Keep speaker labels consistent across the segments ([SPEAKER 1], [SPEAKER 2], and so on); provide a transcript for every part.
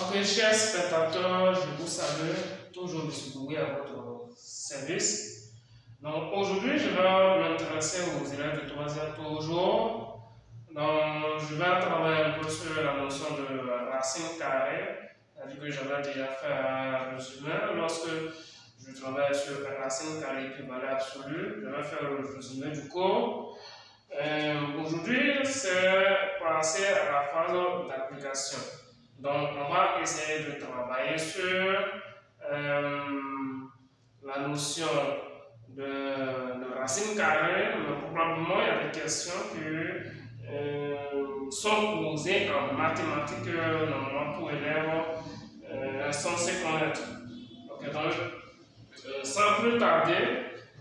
[SPEAKER 1] Ok, chers spectateurs, je vous salue, toujours distribué à votre service. Donc aujourd'hui, je vais m'intéresser aux élèves de 3e toujours. Donc, je vais travailler un peu sur la notion de racine carrée, vu que j'avais déjà fait un résumé. Lorsque je travaille sur la racine carrée équivalente absolue, je vais faire le résumé du cours. Aujourd'hui, c'est passer à la phase d'application. Donc, on va essayer de travailler sur la notion de racine carrée, mais probablement il y a des questions qui sont posées en mathématiques, normalement pour élèves censés connaître. Okay, donc, sans plus tarder,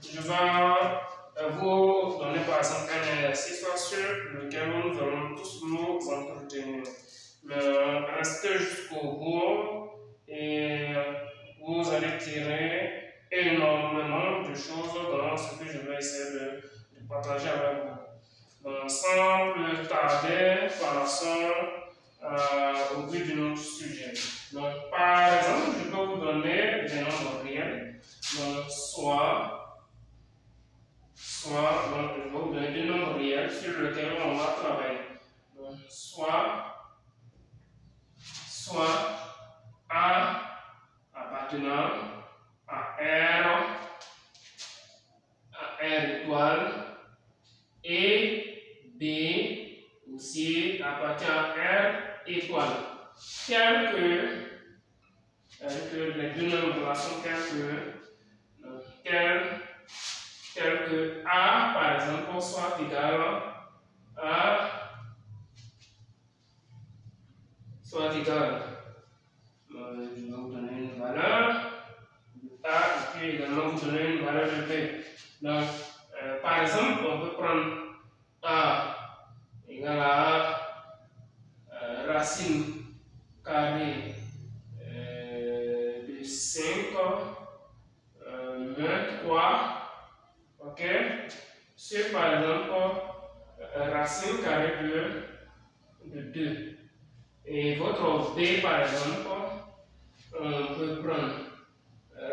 [SPEAKER 1] je vais vous donner par exemple un exercice sur lequel nous allons tous nous entretenir. Mais restez jusqu'au bout et vous allez tirer énormément de choses dans ce que je vais essayer de partager avec vous. Donc, sans plus tarder, passons au but de notre sujet. Donc, par exemple, je peux vous donner des nombres réels. Donc, soit, donc, je vais vous donner des nombres réels sur lesquels on va travailler. Donc, soit A appartenant à R étoile et B aussi appartient à R étoile. Tel que les deux nombres sont tel que A par exemple soit égal à je vais vous donner une valeur de A et puis également vous donner une valeur de B. Donc, par exemple, on peut prendre A égale à racine carrée de 5 moins 3. Ok? C'est par exemple racine carrée de 2. Et votre B, par exemple, on peut prendre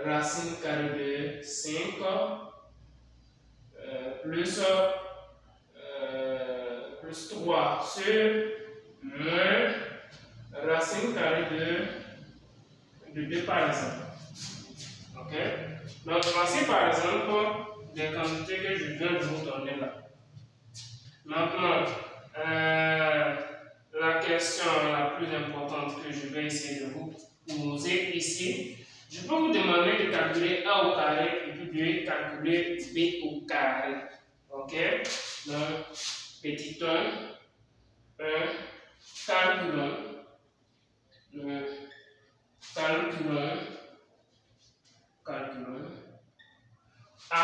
[SPEAKER 1] racine carrée de 5 plus 3 sur moins racine carrée de 2 par exemple. Ok? Donc, voici par exemple des quantités que je viens de vous donner là. Maintenant, la question la plus importante que je vais essayer de vous poser ici, je peux vous demander de calculer A au carré et puis de calculer B au carré. Ok? Donc, petit 1, calculons A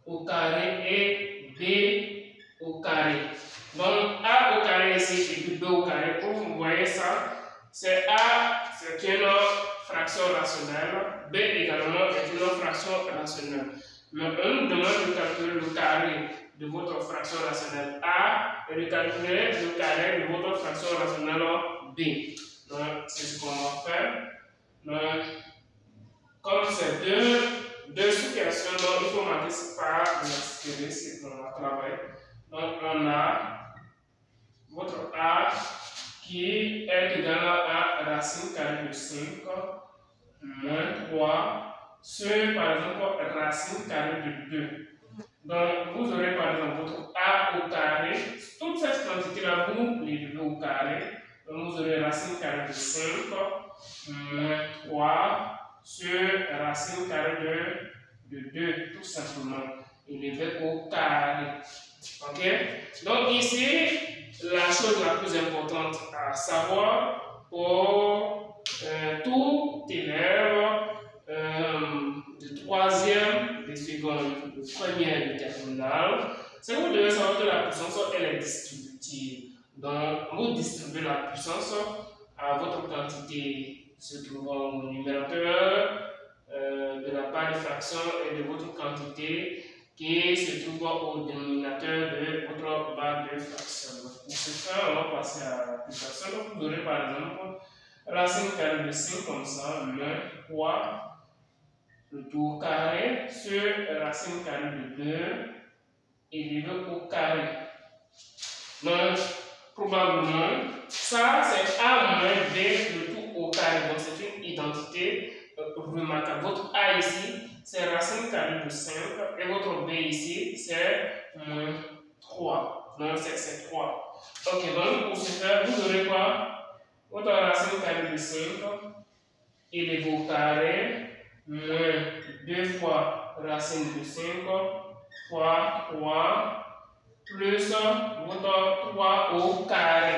[SPEAKER 1] au carré et B au carré. Donc A au carré ici et puis B au carré, pour vous voyez ça, c'est A, c'est une fraction rationnelle, B également est une fraction rationnelle. Mais on nous demande de calculer le carré de votre fraction rationnelle A et de calculer le carré de votre fraction rationnelle B. Donc c'est ce qu'on va faire. Donc, comme c'est deux sous-questions, donc il faut marquer par l'astérisque qu'on va travailler. Donc on a votre A qui est égal à racine carrée de 5 moins 3 sur par exemple racine carrée de 2. Donc vous aurez par exemple votre A au carré, toute cette quantité-là vous l'élevez au carré. Donc vous aurez racine carrée de 5 moins 3 sur racine carrée de 2, tout simplement, élevé au carré. Ok? Donc ici, la chose la plus importante à savoir pour tout élève de 3e, de 2e, de 1er, de terminale, c'est que vous devez savoir que la puissance elle est distributive. Donc vous distribuez la puissance à votre quantité se trouvant au numérateur de la part de fraction et de votre quantité qui se trouve au dénominateur de votre barre de fraction. Pour ce faire, on va passer à l'application. Donc, vous aurez par exemple racine carrée de 5 comme ça, moins 3. Le tout au carré sur racine carrée de 2 élevé au carré. Donc, probablement, ça c'est A moins B, le tout au carré. Donc, c'est une identité remarquable. Votre A ici, c'est racine carrée de 5 et votre B ici, c'est moins 3. Donc, c'est 3. Ok, donc pour ce faire, vous aurez quoi? Votre racine carrée de 5 élevé au carré moins 2 fois racine de 5 fois 3 plus votre 3 au carré.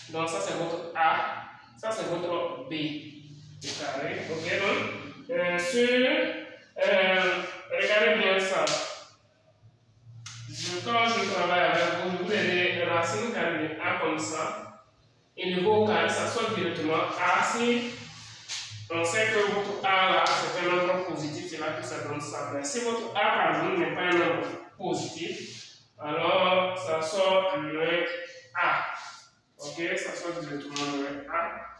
[SPEAKER 1] Donc ça c'est votre A, ça c'est votre B au carré. Ok, donc regardez bien ça. Quand je travaille avec vous, je vous ai des racines carrées de A comme ça. Et le au carré, ça sort directement A. Si on sait que votre A là, c'est un nombre positif, c'est là que ça donne ça. Mais si votre A par exemple n'est pas un nombre positif, alors ça sort moins A. Ok, ça sort directement moins A.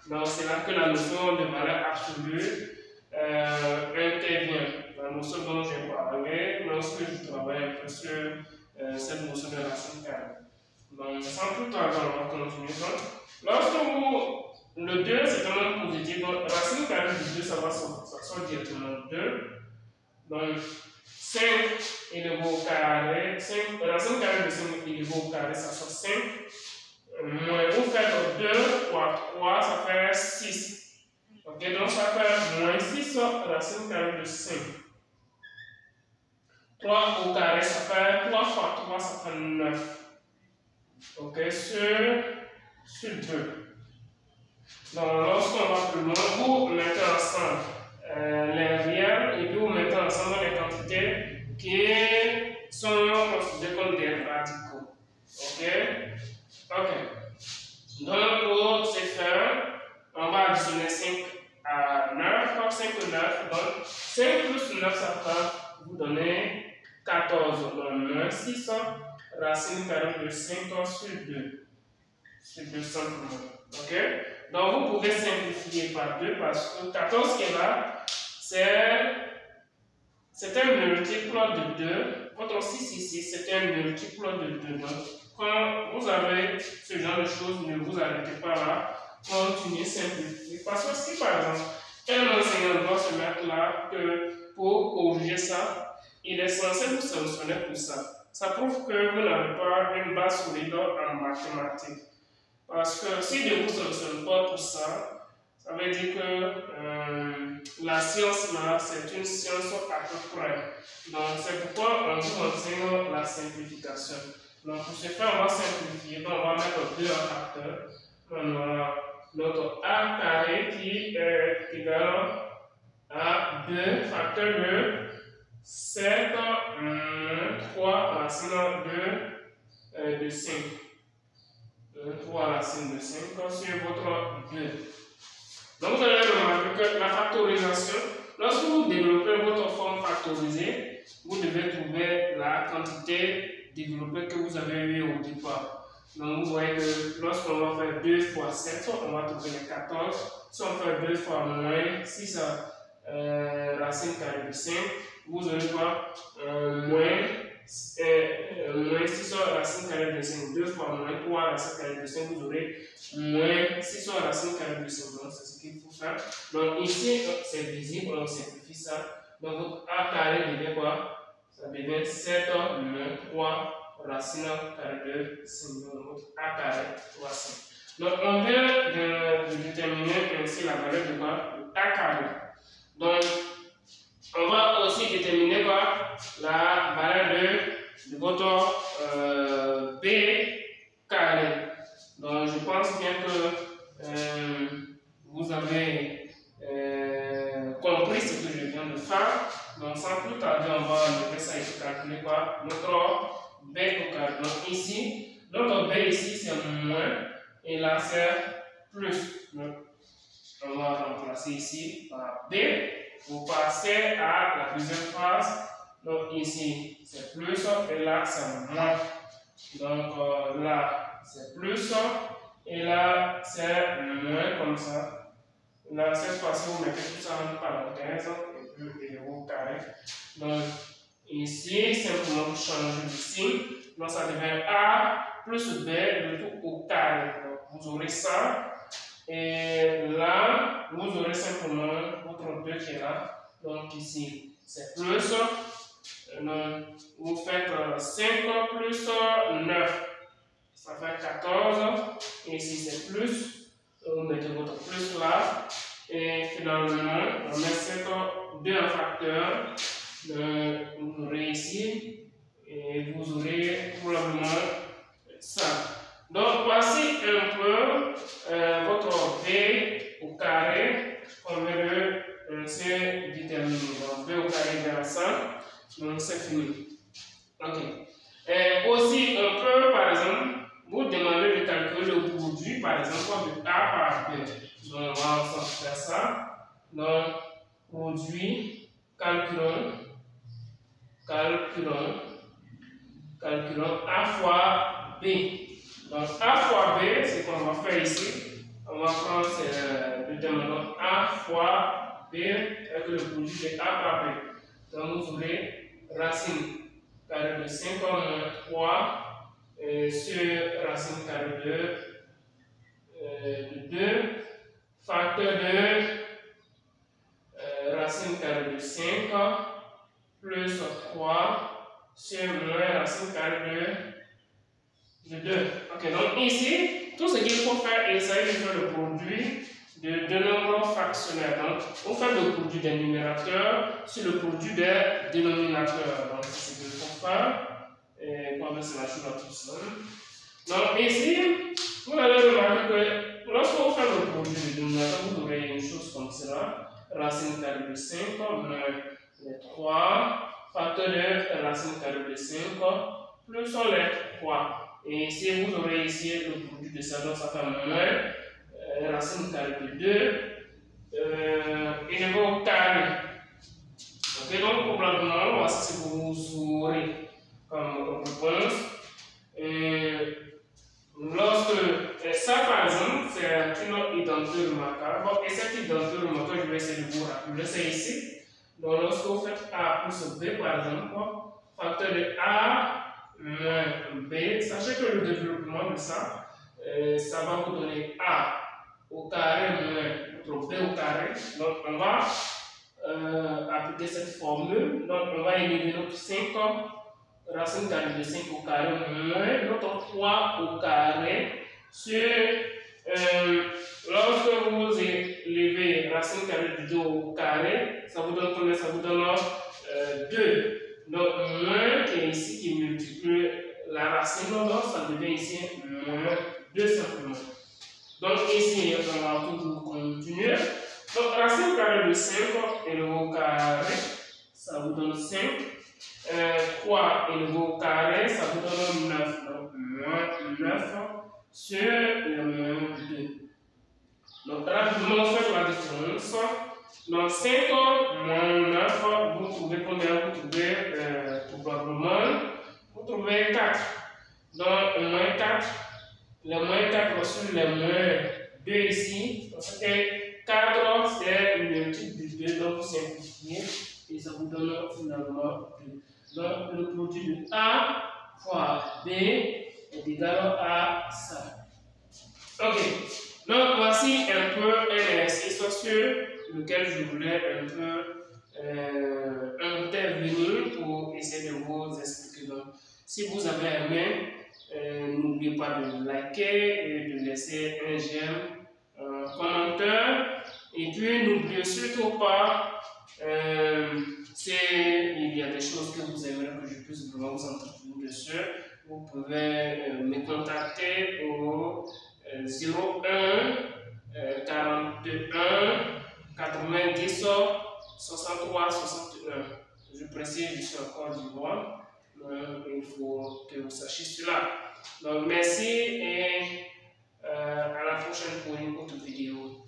[SPEAKER 1] Donc c'est là que la notion de valeur absolue intervient. La notion dont j'ai parlé lorsque je travaille un peu sur cette notion de racine carrée. Donc sans plus tarder, on va continuer. Donc, lorsque le 2 c'est un nombre positif, donc racine carrée de 2 ça sort directement 2. Donc 5 élevé au carré, racine carrée de 5 élevé au carré ça sort 5. Moins vous faites 2 fois 3 ça fait 6. Ok, donc ça fait moins 6 racine carrée de 5. 3 au carré ça fait 3 fois 3 ça fait 9. Ok, sur 2. Donc lorsqu'on va plus loin, vous mettez ensemble les réels et puis vous mettez ensemble les quantités qui sont considérées comme des radicaux. Ok? Ok. Donc pour ce faire, on va additionner 5 à 9, comme 5 et 9. Donc 5 plus 9 ça va vous donner 14. Donc moins 6 racine carrée de 5 sur 2. Sur 2 simplement. Ok? Donc vous pouvez simplifier par 2 parce que 14 qui est là, c'est un multiple de 2. Votre 6 ici, c'est un multiple de 2. Donc quand vous avez ce genre de choses, ne vous arrêtez pas là. Continuez, simplifier. Parce que si par exemple, un enseignant doit se mettre là pour corriger ça, il est censé vous sanctionner pour ça. Ça prouve que vous n'avez pas une base solide en mathématiques. Parce que si je ne vous sanctionne pas pour ça, ça veut dire que la science là, c'est une science à peu près. Donc c'est pourquoi on vous enseigne la simplification. Donc pour ce faire, on va simplifier. Donc on va mettre 2 en facteur. On aura notre A carré qui est égal à 2 facteur de 7 3 racine de 5. 3 racines de 5 sur votre 2. Donc vous allez remarquer que la factorisation, lorsque vous développez votre forme factorisée, vous devez trouver la quantité développée que vous avez eue au départ. Donc vous voyez que lorsqu'on va faire 2 fois 7, on va trouver les 14. Si on fait 2 fois moins 6 racine carrée de 5, vous aurez quoi? Moins 6 racine carrée de 5, 2 fois moins 3 racine carrée de 5, vous aurez moins 6 racine carrée de 5. Donc c'est ce qu'il faut faire. Donc ici, c'est visible, on simplifie ça. Donc votre A carré devient quoi? Ça devient 7 moins 3 racine carrée de 5. Donc votre A carré fois 5. Donc on vient de déterminer ainsi la valeur de quoi? A carré. Donc on va aussi déterminer quoi? La valeur de votre B carré. Donc je pense bien que vous avez compris ce que je viens de faire. Donc sans plus tarder, on va mettre ça et calculer quoi? Notre B au carré. Donc ici, notre B ici c'est moins et là c'est plus. Donc, on va remplacer ici par B. Vous passez à la deuxième phrase. Donc ici c'est plus et là c'est moins. Donc là c'est plus et là c'est moins comme ça. Là, cette fois-ci, vous mettez tout ça en parenthèse et puis élevé au carré. Donc, ici, simplement vous changez de signe. Donc, ça devient A plus B, le tout au carré. Donc, vous aurez ça. Et là, vous aurez simplement votre 2 qui est là. Donc, ici, c'est plus. Donc, vous faites 5 plus 9. Ça fait 14. Et ici, c'est plus. Vous mettez votre plus là. Et finalement, on met 5 2 en facteur. Vous aurez ici. Et vous aurez probablement ça. Donc, voici un peu votre B au carré qu'on veut se déterminer. Donc, B au carré égale à 100. Donc, c'est fini. OK. Aussi, on peut, par exemple, vous demander de calculer le produit, par exemple, de A par B. Donc, on va ensemble faire ça. Donc, produit, calculons A fois B. Donc, A fois B, c'est ce qu'on va faire ici. On va prendre le terme A fois B avec le produit de A par B. Donc, vous aurez racine carrée de 5 moins 3 sur racine carrée de 2 facteur de racine carrée de 5 plus 3 sur moins racine carrée de 2. Ok, donc ici, tout ce qu'il faut faire, essayer de faire le produit de deux nombres fractionnaires. Donc, on fait le produit des numérateurs sur le produit des dénominateurs. Donc, c'est ce qu'il faut faire. Et on va se la chose à tout ça. Donc, ici, vous allez remarquer que lorsque vous faites le produit des dénominateurs, vous aurez une chose comme cela. Racine carrée de 5 moins les 3 facteur de racine carrée de 5 plus les 3. Et ici, vous aurez ici le produit de ça, donc ça fait moins racine carrée de 2 élevé au carré. Ok, donc probablement, voici ce que vous aurez comme réponse. Lorsque ça, par exemple, c'est une identité remarquable. Bon, et cette identité remarquable, je vais essayer de vous rappeler, c'est ici. Donc, lorsque vous faites A plus B, par exemple, facteur de A moins B, sachez que le développement de ça, ça va vous donner A au carré moins votre B au carré. Donc, on va appliquer cette formule. Donc, on va éliminer notre 5 racine carrée de 5 au carré moins notre 3 au carré sur lorsque vous élevez racine carrée de 2 au carré, ça vous donne combien? Ça vous donne 2. Donc, moins qui est ici qui multiplie la racine, donc ça devient ici moins 2 simplement. Donc, ici, on va toujours continuer. Donc, racine carrée de 5 élevé au carré, ça vous donne 5. 3 élevé au carré, ça vous donne 9. Donc, moins 9 sur le moins 2. Donc, rapidement, on fait la différence. Donc, 5 moins 9, vous trouvez combien? Vous trouvez probablement, vous trouvez 4. Donc, moins 4, le moins 4 sur le moins 2 ici. Parce que 4, c'est le multiple de 2, donc vous simplifiez et ça vous donne finalement 2. Donc, le produit de A fois B est égal à ça. Ok. Donc, voici un peu un exercice sur lequel je voulais un peu intervenir pour essayer de vous expliquer. Donc, si vous avez aimé, n'oubliez pas de liker et de laisser un j'aime, un commentaire. Et puis, n'oubliez surtout pas, s'il y a des choses que vous aimeriez que je puisse vraiment vous entretenir dessus, vous pouvez me contacter au 01 41 90 63 61. Je précise, je suis en Côte d'Ivoire. Il faut que vous sachiez cela. Donc, merci et à la prochaine pour une autre vidéo.